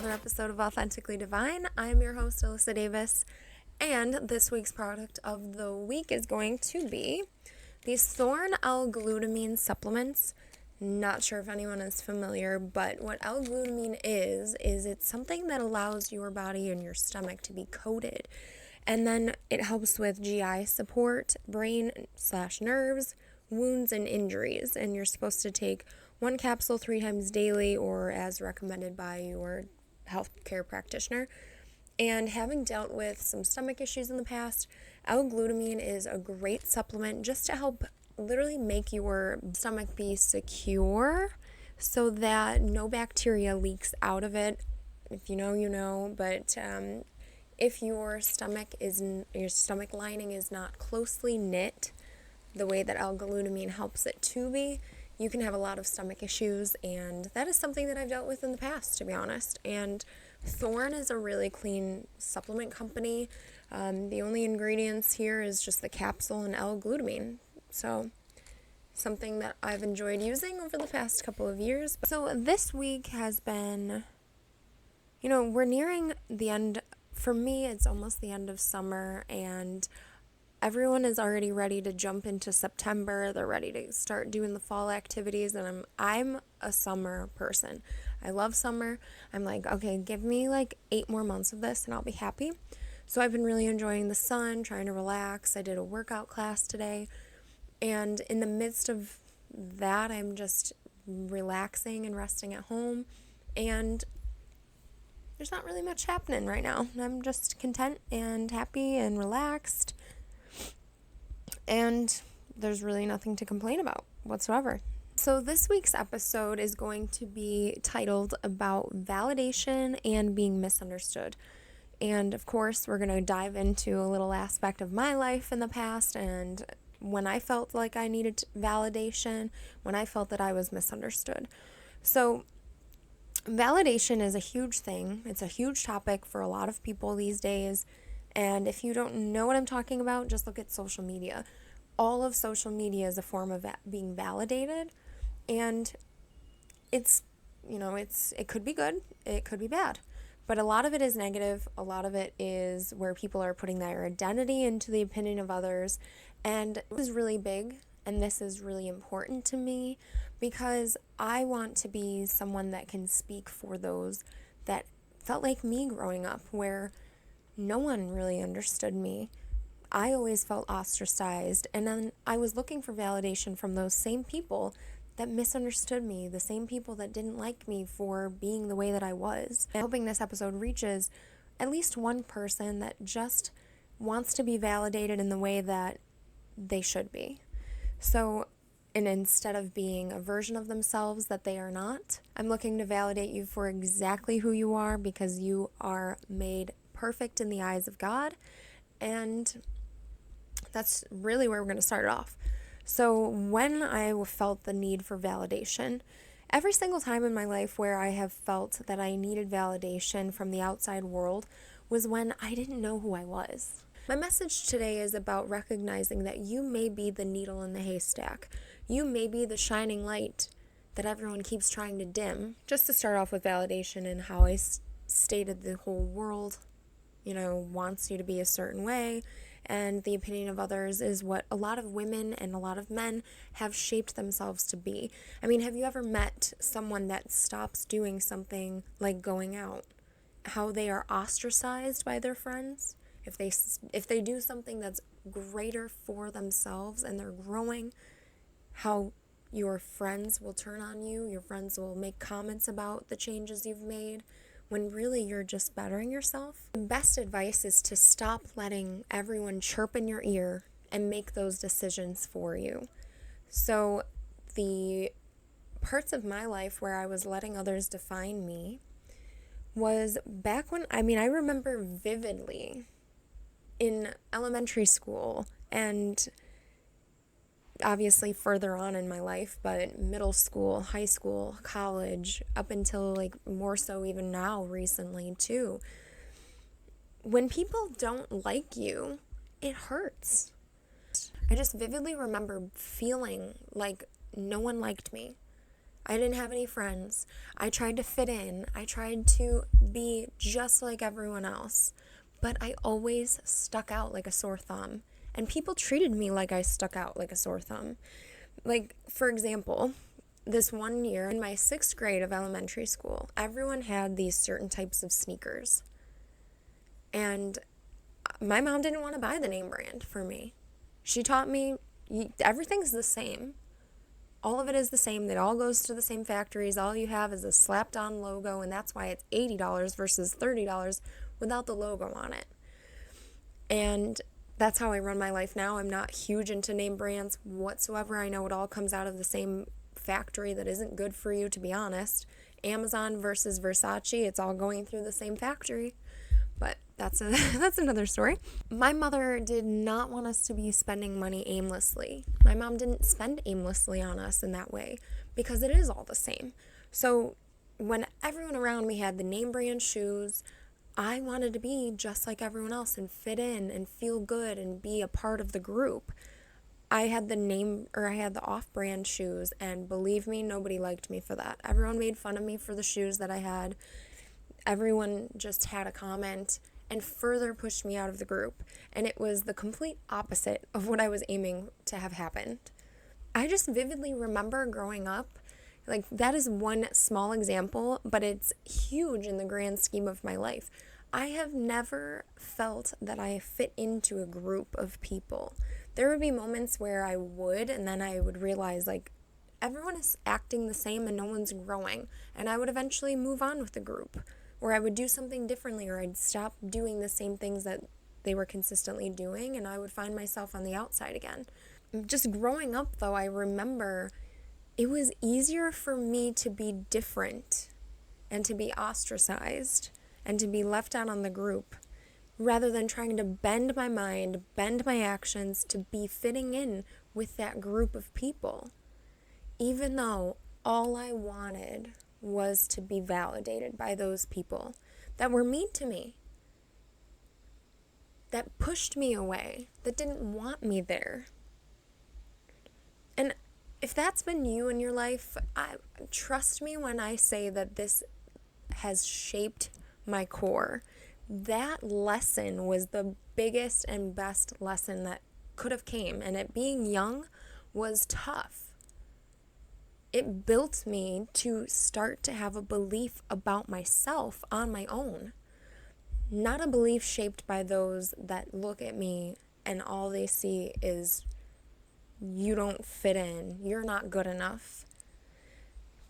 another episode of Authentically Divine. I'm your host, Alyssa Davis, and this week's product of the week is going to be these Thorn L-glutamine supplements. Not sure if anyone is familiar, but what L-glutamine is it's something that allows your body and your stomach to be coated. And then it helps with GI support, brain/nerves, wounds, and injuries. And you're supposed to take 1 capsule 3 times daily or as recommended by your healthcare practitioner. And having dealt with some stomach issues in the past, L-glutamine is a great supplement just to help literally make your stomach be secure so that no bacteria leaks out of it. If you know, you know, but if your stomach lining is not closely knit the way that L-glutamine helps it to be, you can have a lot of stomach issues, and that is something that I've dealt with in the past, to be honest. And Thorn is a really clean supplement company. The only ingredients here is just the capsule and L-glutamine. So something that I've enjoyed using over the past couple of years. So this week has been, we're nearing the end. For me, it's almost the end of summer, and everyone is already ready to jump into September. They're ready to start doing the fall activities, and I'm a summer person. I love summer. I'm like, okay, give me like 8 more months of this and I'll be happy. So I've been really enjoying the sun, trying to relax. I did a workout class today, and in the midst of that, I'm just relaxing and resting at home, and there's not really much happening right now. I'm just content and happy and relaxed. And there's really nothing to complain about whatsoever. So this week's episode is going to be titled about validation and being misunderstood. And of course, we're going to dive into a little aspect of my life in the past and when I felt like I needed validation, when I felt that I was misunderstood. So validation is a huge thing. It's a huge topic for a lot of people these days. And if you don't know what I'm talking about, just look at social media. All of social media is a form of being validated, and it could be good, it could be bad, but a lot of it is negative. A lot of it is where people are putting their identity into the opinion of others, and this is really big, and this is really important to me because I want to be someone that can speak for those that felt like me growing up, where no one really understood me. I always felt ostracized, and then I was looking for validation from those same people that misunderstood me, the same people that didn't like me for being the way that I was. I'm hoping this episode reaches at least one person that just wants to be validated in the way that they should be. So, and instead of being a version of themselves that they are not, I'm looking to validate you for exactly who you are, because you are made perfect in the eyes of God, and that's really where we're going to start off. So when I felt the need for validation, every single time in my life where I have felt that I needed validation from the outside world was when I didn't know who I was. My message today is about recognizing that you may be the needle in the haystack. You may be the shining light that everyone keeps trying to dim. Just to start off with validation and how I stated the whole world wants you to be a certain way, and the opinion of others is what a lot of women and a lot of men have shaped themselves to be. I mean, have you ever met someone that stops doing something like going out? How they are ostracized by their friends? If they do something that's greater for themselves and they're growing, how your friends will turn on you, your friends will make comments about the changes you've made, when really you're just bettering yourself. The best advice is to stop letting everyone chirp in your ear and make those decisions for you. So the parts of my life where I was letting others define me was back when, I remember vividly in elementary school and obviously further on in my life, but middle school, high school, college, up until more so even now recently too. When people don't like you, it hurts. I just vividly remember feeling like no one liked me. I didn't have any friends. I tried to fit in. I tried to be just like everyone else. But I always stuck out like a sore thumb. And people treated me like I stuck out like a sore thumb. Like, for example, this one year in my 6th grade of elementary school, everyone had these certain types of sneakers. And my mom didn't want to buy the name brand for me. She taught me everything's the same. All of it is the same. It all goes to the same factories. All you have is a slapped on logo, and that's why it's $80 versus $30 without the logo on it. And that's how I run my life now. I'm not huge into name brands whatsoever. I know it all comes out of the same factory that isn't good for you, to be honest. Amazon versus Versace, it's all going through the same factory. But that's another story. My mother did not want us to be spending money aimlessly. My mom didn't spend aimlessly on us in that way because it is all the same. So when everyone around me had the name brand shoes, I wanted to be just like everyone else and fit in and feel good and be a part of the group. I had the off-brand shoes, and believe me, nobody liked me for that. Everyone made fun of me for the shoes that I had. Everyone just had a comment and further pushed me out of the group. And it was the complete opposite of what I was aiming to have happened. I just vividly remember growing up, like that is one small example, but it's huge in the grand scheme of my life. I have never felt that I fit into a group of people. There would be moments where I would, and then I would realize like everyone is acting the same and no one's growing. And I would eventually move on with the group. Or I would do something differently, or I'd stop doing the same things that they were consistently doing, and I would find myself on the outside again. Just growing up, though, I remember it was easier for me to be different and to be ostracized and to be left out on the group rather than trying to bend my mind, bend my actions to be fitting in with that group of people. Even though all I wanted was to be validated by those people that were mean to me, that pushed me away, that didn't want me there. And if that's been you in your life, trust me when I say that this has shaped my core. That lesson was the biggest and best lesson that could have came, and it being young was tough. It built me to start to have a belief about myself on my own. Not a belief shaped by those that look at me and all they see is, you don't fit in, you're not good enough.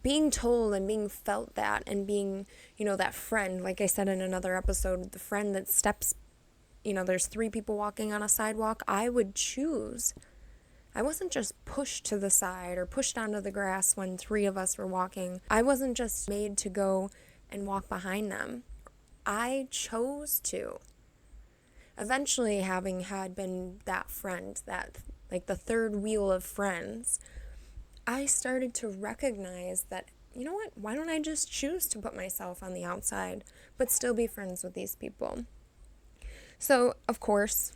Being told and being felt that and being, that friend, like I said in another episode, the friend that steps, there's 3 people walking on a sidewalk, I would choose. I wasn't just pushed to the side or pushed onto the grass when 3 of us were walking. I wasn't just made to go and walk behind them. I chose to. Eventually, having had been that friend, that like the third wheel of friends, I started to recognize that, you know what, why don't I just choose to put myself on the outside, but still be friends with these people? So, of course,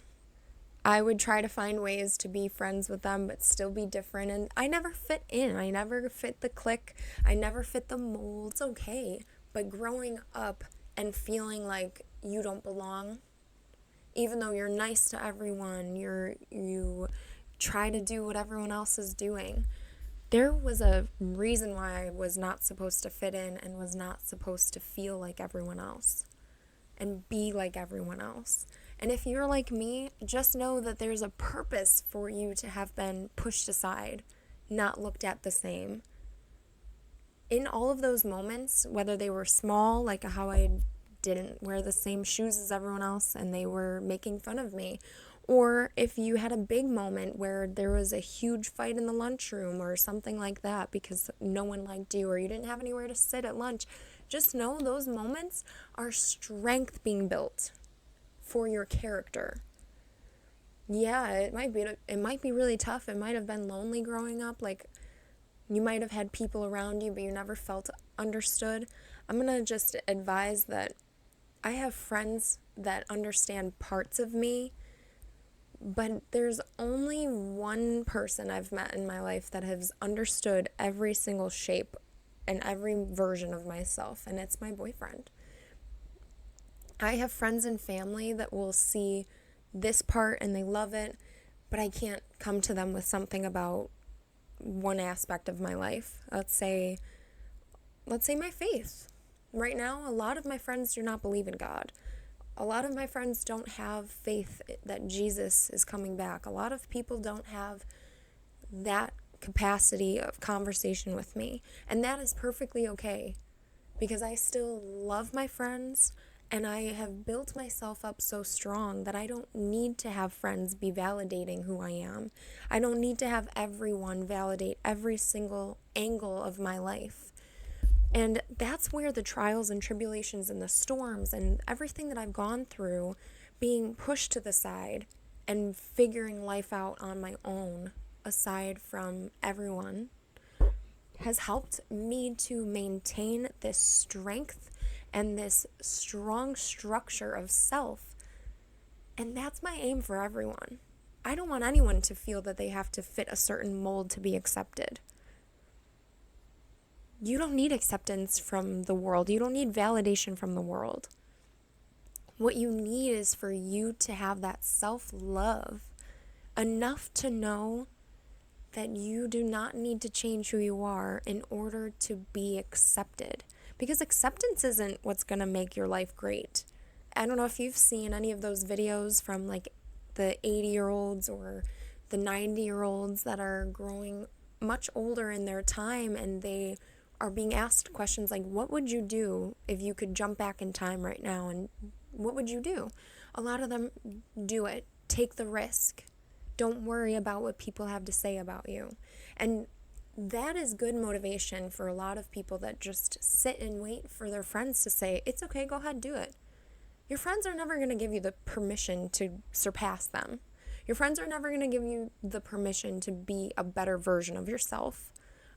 I would try to find ways to be friends with them, but still be different. And I never fit in. I never fit the clique. I never fit the mold. It's okay. But growing up and feeling like you don't belong, even though you're nice to everyone, you try to do what everyone else is doing, there was a reason why I was not supposed to fit in and was not supposed to feel like everyone else and be like everyone else. And if you're like me, just know that there's a purpose for you to have been pushed aside, not looked at the same. In all of those moments, whether they were small, like how I didn't wear the same shoes as everyone else and they were making fun of me, or if you had a big moment where there was a huge fight in the lunchroom or something like that because no one liked you or you didn't have anywhere to sit at lunch, just know those moments are strength being built for your character. Yeah, it might be really tough. It might have been lonely growing up. Like, you might have had people around you, but you never felt understood. I'm going to just advise that I have friends that understand parts of me But there's only one person I've met in my life that has understood every single shape and every version of myself, and it's my boyfriend. I have friends and family that will see this part and they love it, but I can't come to them with something about one aspect of my life. Let's say my faith. Right now, a lot of my friends do not believe in God. A lot of my friends don't have faith that Jesus is coming back. A lot of people don't have that capacity of conversation with me. And that is perfectly okay, because I still love my friends and I have built myself up so strong that I don't need to have friends be validating who I am. I don't need to have everyone validate every single angle of my life. And that's where the trials and tribulations and the storms and everything that I've gone through, being pushed to the side and figuring life out on my own, aside from everyone, has helped me to maintain this strength and this strong structure of self. And that's my aim for everyone. I don't want anyone to feel that they have to fit a certain mold to be accepted. You don't need acceptance from the world. You don't need validation from the world. What you need is for you to have that self-love enough to know that you do not need to change who you are in order to be accepted. Because acceptance isn't what's going to make your life great. I don't know if you've seen any of those videos from like the 80-year-olds or the 90-year-olds that are growing much older in their time, and they are being asked questions like, what would you do if you could jump back in time right now? And what would you do? A lot of them do it. Take the risk. Don't worry about what people have to say about you. And that is good motivation for a lot of people that just sit and wait for their friends to say, it's okay, go ahead, do it. Your friends are never going to give you the permission to surpass them. Your friends are never going to give you the permission to be a better version of yourself,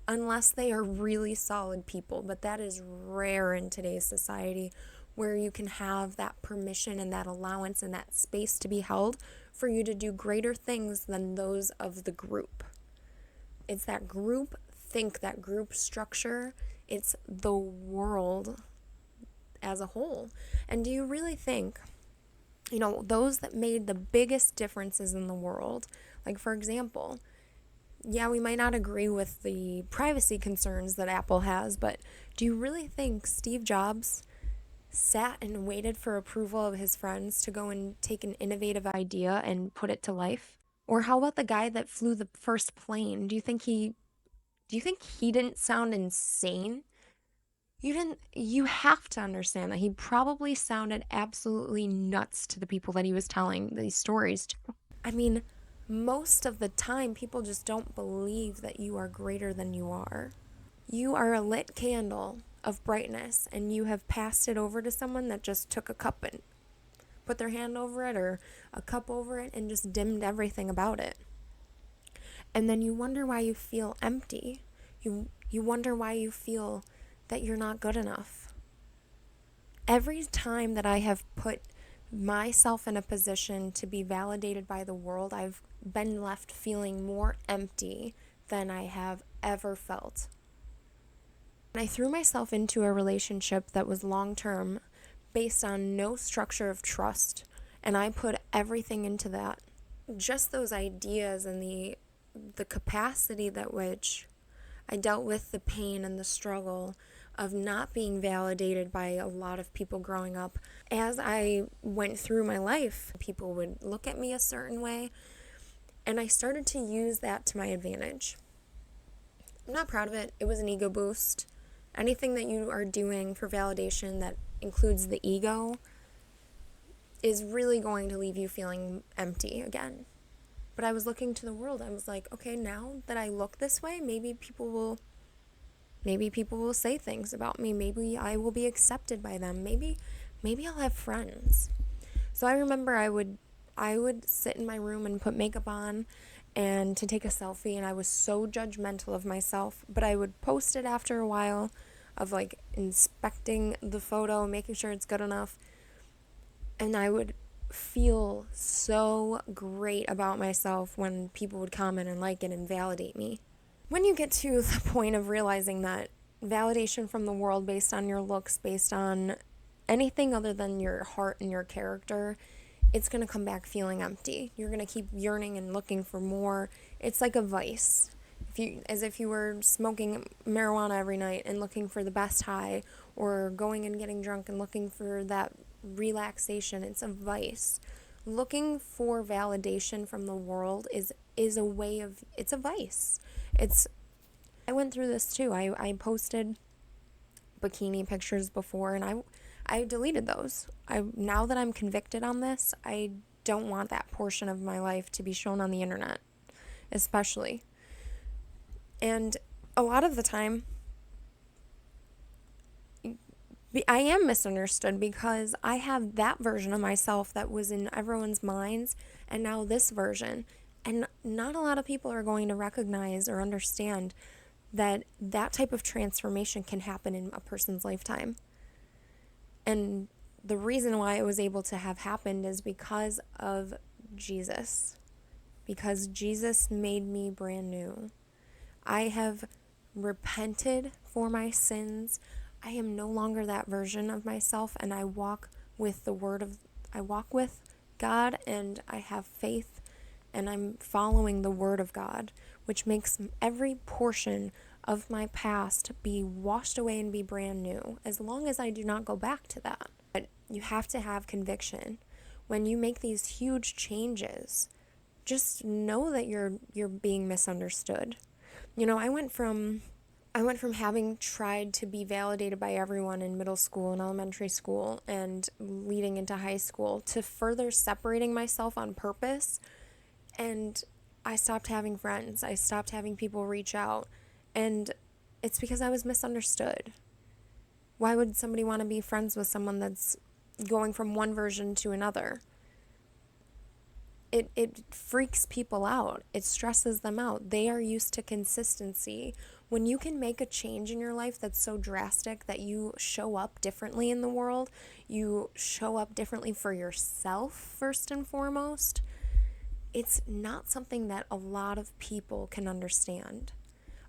unless they are really solid people. But that is rare in today's society, where you can have that permission and that allowance and that space to be held for you to do greater things than those of the group. It's that group think, that group structure. It's the world as a whole. And do you really think, those that made the biggest differences in the world, like for example, yeah, we might not agree with the privacy concerns that Apple has, but do you really think Steve Jobs sat and waited for approval of his friends to go and take an innovative idea and put it to life? Or how about the guy that flew the first plane? Do you think he didn't sound insane? You have to understand that he probably sounded absolutely nuts to the people that he was telling these stories to. I mean, most of the time, people just don't believe that you are greater than you are. You are a lit candle of brightness, and you have passed it over to someone that just took a cup and put their hand over it, or a cup over it, and just dimmed everything about it. And then you wonder why you feel empty. You wonder why you feel that you're not good enough. Every time that I have put myself in a position to be validated by the world, I've been left feeling more empty than I have ever felt. And I threw myself into a relationship that was long-term, based on no structure of trust, and I put everything into that. Just those ideas and the capacity that which I dealt with the pain and the struggle of not being validated by a lot of people growing up. As I went through my life, people would look at me a certain way, and I started to use that to my advantage. I'm not proud of it. It was an ego boost. Anything that you are doing for validation that includes the ego is really going to leave you feeling empty again. But I was looking to the world. I was like, okay, now that I look this way, maybe people will say things about me. Maybe I will be accepted by them. Maybe I'll have friends. So I remember I would sit in my room and put makeup on and to take a selfie, and I was so judgmental of myself, but I would post it after a while of inspecting the photo, making sure it's good enough, and I would feel so great about myself when people would comment and like it and validate me. When you get to the point of realizing that validation from the world based on your looks, based on anything other than your heart and your character, it's going to come back feeling empty. You're going to keep yearning and looking for more. It's like a vice. As if you were smoking marijuana every night and looking for the best high, or going and getting drunk and looking for that relaxation. It's a vice. Looking for validation from the world is a way of, it's a vice. I went through this too. I posted bikini pictures before, and I deleted those. Now that I'm convicted on this, I don't want that portion of my life to be shown on the internet, especially. And a lot of the time, I am misunderstood because I have that version of myself that was in everyone's minds, and now this version. And not a lot of people are going to recognize or understand that that type of transformation can happen in a person's lifetime. And the reason why it was able to have happened is because of Jesus. Because Jesus made me brand new. I have repented for my sins. I am no longer that version of myself, and I walk with God, and I have faith, and I'm following the word of God, which makes every portion of my past be washed away and be brand new, as long as I do not go back to that. But you have to have conviction. When you make these huge changes, just know that you're being misunderstood. I went from having tried to be validated by everyone in middle school and elementary school and leading into high school to further separating myself on purpose. And I stopped having friends. I stopped having people reach out. And it's because I was misunderstood. Why would somebody want to be friends with someone that's going from one version to another? It freaks people out. It stresses them out. They are used to consistency. When you can make a change in your life that's so drastic that you show up differently in the world, you show up differently for yourself first and foremost, it's not something that a lot of people can understand.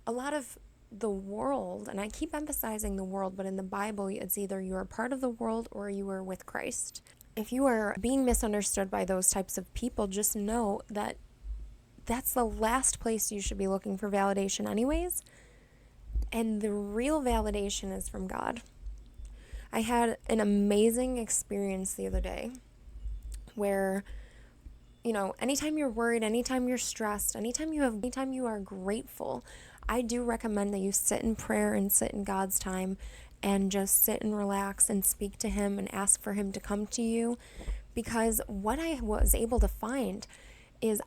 A lot of the world, and I keep emphasizing the world, but in the Bible, it's either you are part of the world or you are with Christ. If you are being misunderstood by those types of people, just know that that's the last place you should be looking for validation anyways. And the real validation is from God. I had an amazing experience the other day where, anytime you're worried, anytime you're stressed, anytime you are grateful, I do recommend that you sit in prayer and sit in God's time and just sit and relax and speak to Him and ask for Him to come to you. Because what I was able to find is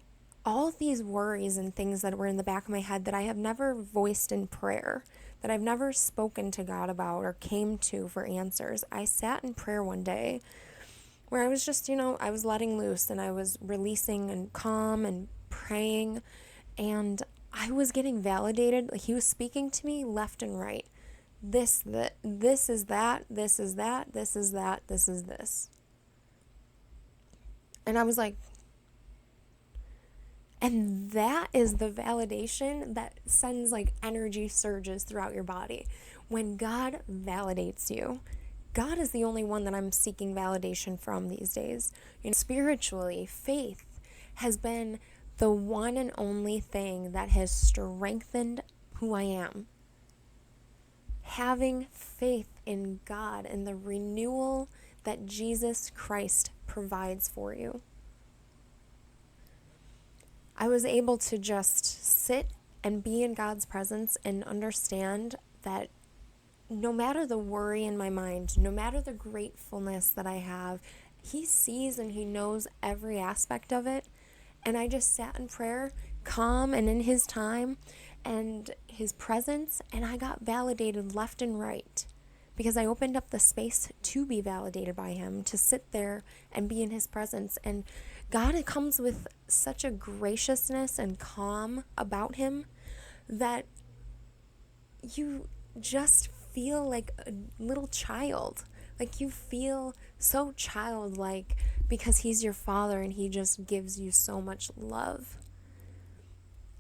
all of these worries and things that were in the back of my head that I have never voiced in prayer, that I've never spoken to God about or came to for answers. I sat in prayer one day where I was just, I was letting loose and I was releasing and calm and praying, and I was getting validated. Like He was speaking to me left and right. This is that, this is that, this is that, this is this. And I was like, and that is the validation that sends like energy surges throughout your body. When God validates you, God is the only one that I'm seeking validation from these days. Spiritually, faith has been the one and only thing that has strengthened who I am. Having faith in God and the renewal that Jesus Christ provides for you. I was able to just sit and be in God's presence and understand that no matter the worry in my mind, no matter the gratefulness that I have, He sees and He knows every aspect of it. And I just sat in prayer, calm and in His time and His presence, and I got validated left and right because I opened up the space to be validated by Him, to sit there and be in His presence. And God comes with such a graciousness and calm about Him that you just feel like a little child. Like you feel so childlike because he's your father and he just gives you so much love.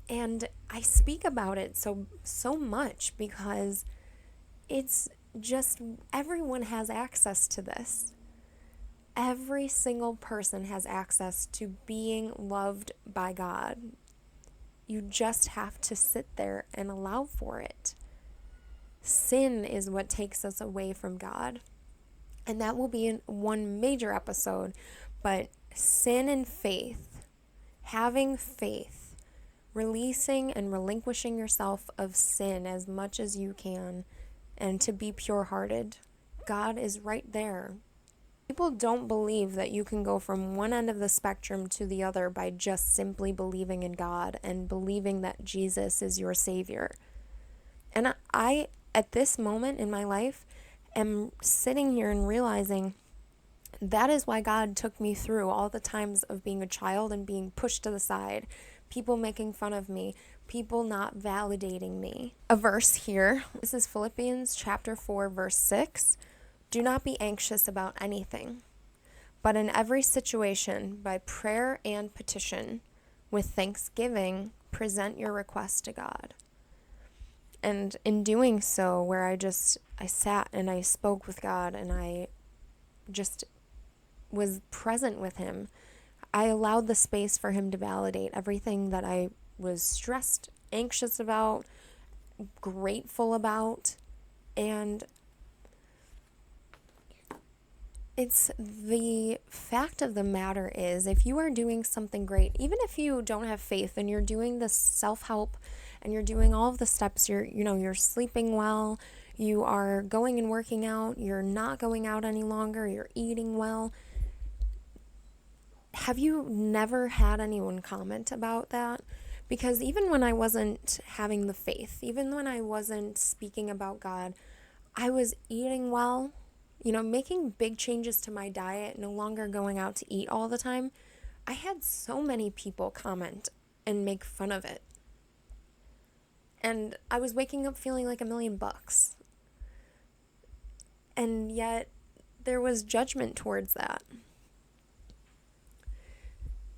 And I speak about it so much because it's just everyone has access to this. Every single person has access to being loved by God. You just have to sit there and allow for it. Sin is what takes us away from God. And that will be in one major episode. But sin and faith, having faith, releasing and relinquishing yourself of sin as much as you can, and to be pure-hearted. God is right there. People don't believe that you can go from one end of the spectrum to the other by just simply believing in God and believing that Jesus is your Savior. And I, at this moment in my life, am sitting here and realizing that is why God took me through all the times of being a child and being pushed to the side, people making fun of me, people not validating me. A verse here, this is Philippians chapter 4, verse 6. Do not be anxious about anything, but in every situation, by prayer and petition, with thanksgiving, present your request to God. And in doing so, where I sat and I spoke with God and I just was present with him, I allowed the space for him to validate everything that I was stressed, anxious about, grateful about, and it's the fact of the matter is, if you are doing something great, even if you don't have faith and you're doing the self-help and you're doing all of the steps, you're sleeping well, you are going and working out, you're not going out any longer, you're eating well. Have you never had anyone comment about that? Because even when I wasn't having the faith, even when I wasn't speaking about God, I was eating well, making big changes to my diet, no longer going out to eat all the time. I had so many people comment and make fun of it. And I was waking up feeling like $1,000,000. And yet there was judgment towards that.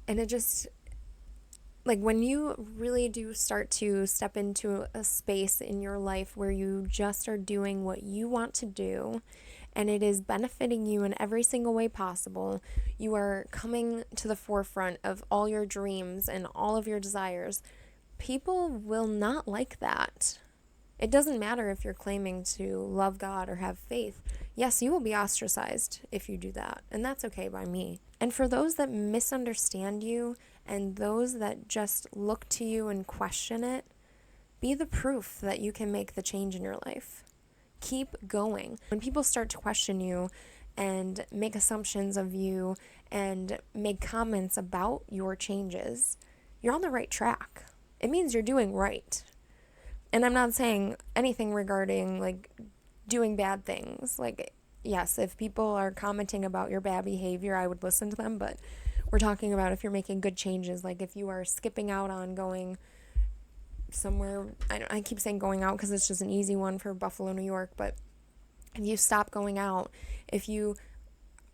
And it just, like, when you really do start to step into a space in your life where you just are doing what you want to do, and it is benefiting you in every single way possible, you are coming to the forefront of all your dreams and all of your desires, people will not like that. It doesn't matter if you're claiming to love God or have faith. Yes, you will be ostracized if you do that, and that's okay by me. And for those that misunderstand you and those that just look to you and question it, be the proof that you can make the change in your life. Keep going. When people start to question you and make assumptions of you and make comments about your changes, you're on the right track. It means you're doing right. And I'm not saying anything regarding, like, doing bad things. Like, yes, if people are commenting about your bad behavior, I would listen to them, but we're talking about if you're making good changes, like if you are skipping out on going somewhere, I keep saying going out because it's just an easy one for Buffalo, New York, but if you stop going out, if you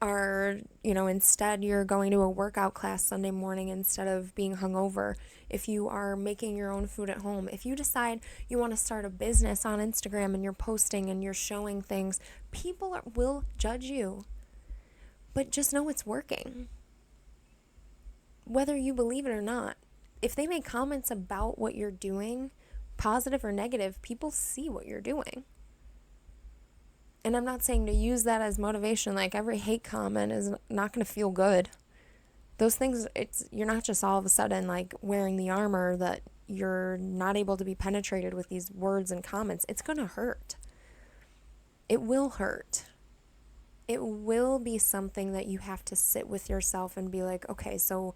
are, instead you're going to a workout class Sunday morning instead of being hungover, if you are making your own food at home, if you decide you want to start a business on Instagram and you're posting and you're showing things, people will judge you. But just know it's working. Whether you believe it or not, if they make comments about what you're doing, positive or negative, people see what you're doing. And I'm not saying to use that as motivation, like every hate comment is not going to feel good. Those things, you're not just all of a sudden like wearing the armor that you're not able to be penetrated with these words and comments. It's going to hurt. It will hurt. It will be something that you have to sit with yourself and be like, okay, so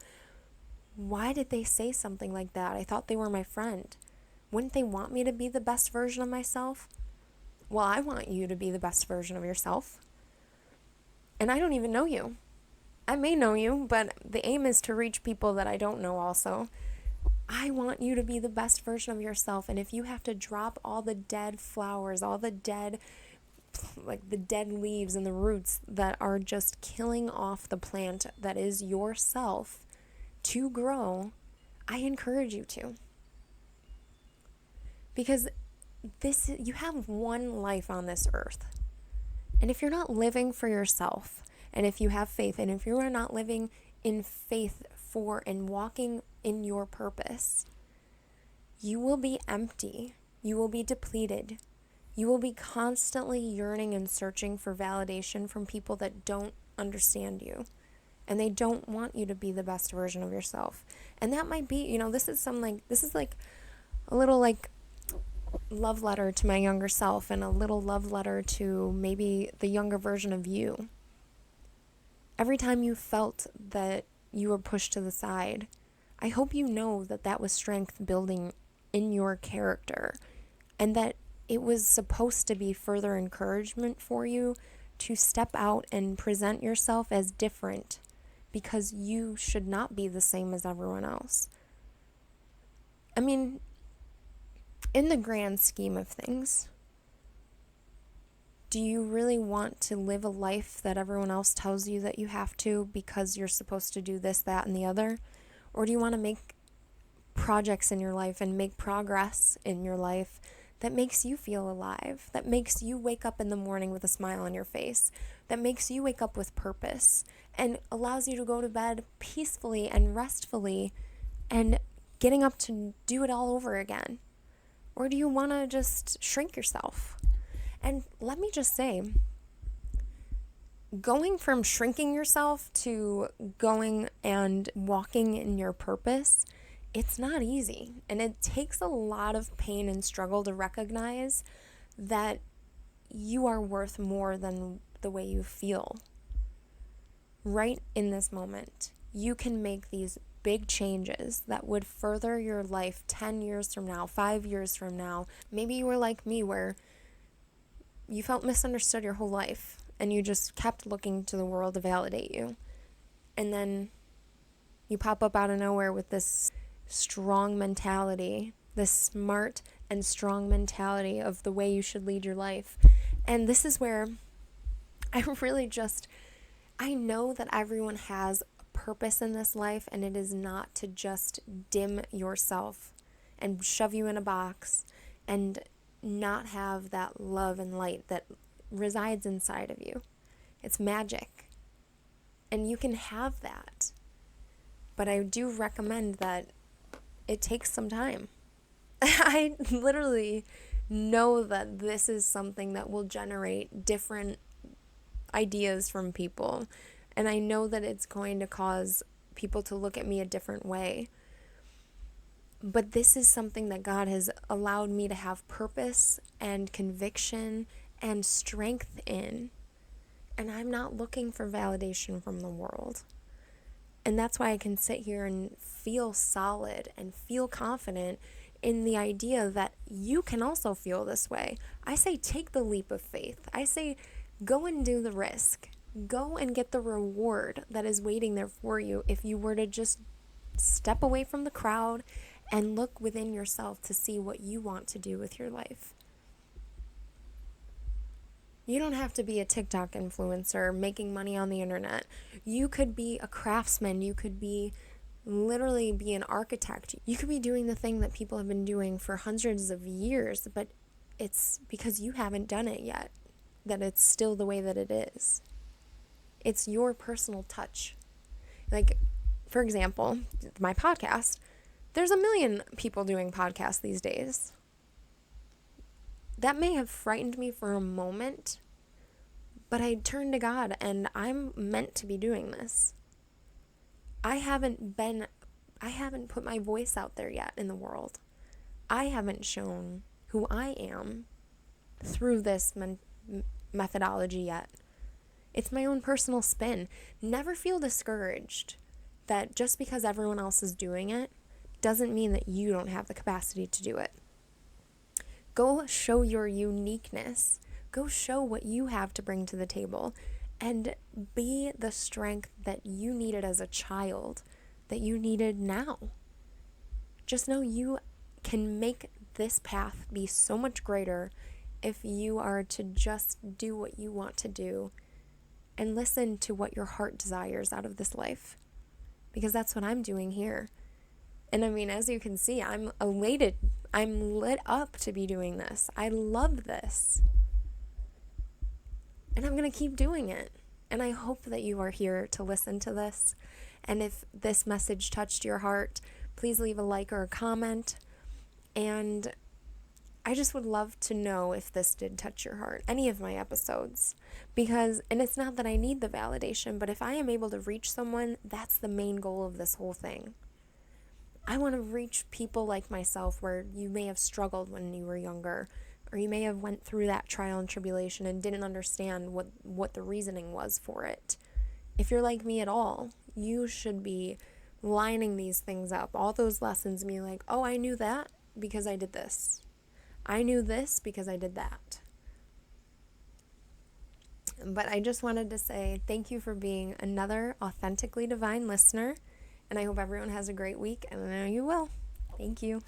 why did they say something like that? I thought they were my friend. Wouldn't they want me to be the best version of myself? Well, I want you to be the best version of yourself. And I don't even know you. I may know you, but the aim is to reach people that I don't know also. I want you to be the best version of yourself. And if you have to drop all the dead flowers, all the dead like the dead leaves and the roots that are just killing off the plant that is yourself to grow, I encourage you to. Because you have one life on this earth. And if you're not living for yourself, and if you have faith, and if you are not living in faith for and walking in your purpose, you will be empty. You will be depleted. You will be constantly yearning and searching for validation from people that don't understand you. And they don't want you to be the best version of yourself. And that might be, this is like a little like love letter to my younger self, and a little love letter to maybe the younger version of you. Every time you felt that you were pushed to the side, I hope you know that that was strength building in your character, and that it was supposed to be further encouragement for you to step out and present yourself as different, because you should not be the same as everyone else. I mean, in the grand scheme of things, do you really want to live a life that everyone else tells you that you have to because you're supposed to do this, that, and the other? Or do you want to make projects in your life and make progress in your life that makes you feel alive, that makes you wake up in the morning with a smile on your face, that makes you wake up with purpose, and allows you to go to bed peacefully and restfully and getting up to do it all over again? Or do you want to just shrink yourself? And let me just say, going from shrinking yourself to going and walking in your purpose, it's not easy. And it takes a lot of pain and struggle to recognize that you are worth more than the way you feel. Right in this moment, you can make these big changes that would further your life 10 years from now, 5 years from now. Maybe you were like me, where you felt misunderstood your whole life and you just kept looking to the world to validate you. And then you pop up out of nowhere with this strong mentality, this smart and strong mentality of the way you should lead your life. And this is where I know that everyone has purpose in this life, and it is not to just dim yourself and shove you in a box and not have that love and light that resides inside of you. It's magic, and you can have that, but I do recommend that it takes some time. I literally know that this is something that will generate different ideas from people. And I know that it's going to cause people to look at me a different way. But this is something that God has allowed me to have purpose and conviction and strength in. And I'm not looking for validation from the world. And that's why I can sit here and feel solid and feel confident in the idea that you can also feel this way. I say take the leap of faith. I say go and do the risk. Go and get the reward that is waiting there for you if you were to just step away from the crowd and look within yourself to see what you want to do with your life. You don't have to be a TikTok influencer making money on the internet. You could be a craftsman. You could literally be an architect. You could be doing the thing that people have been doing for hundreds of years, but it's because you haven't done it yet that it's still the way that it is. It's your personal touch. Like, for example, my podcast, there's 1 million people doing podcasts these days. That may have frightened me for a moment, but I turned to God and I'm meant to be doing this. I haven't put my voice out there yet in the world. I haven't shown who I am through this methodology yet. It's my own personal spin. Never feel discouraged that just because everyone else is doing it doesn't mean that you don't have the capacity to do it. Go show your uniqueness. Go show what you have to bring to the table and be the strength that you needed as a child, that you needed now. Just know you can make this path be so much greater if you are to just do what you want to do and listen to what your heart desires out of this life. Because that's what I'm doing here. And I mean, as you can see, I'm elated. I'm lit up to be doing this. I love this. And I'm going to keep doing it. And I hope that you are here to listen to this. And if this message touched your heart, please leave a like or a comment. And I just would love to know if this did touch your heart, any of my episodes. And it's not that I need the validation, but if I am able to reach someone, that's the main goal of this whole thing. I want to reach people like myself where you may have struggled when you were younger, or you may have went through that trial and tribulation and didn't understand what the reasoning was for it. If you're like me at all, you should be lining these things up, all those lessons, and be like, oh, I knew that because I did this. I knew this because I did that. But I just wanted to say thank you for being another authentically divine listener. And I hope everyone has a great week, and I know you will. Thank you.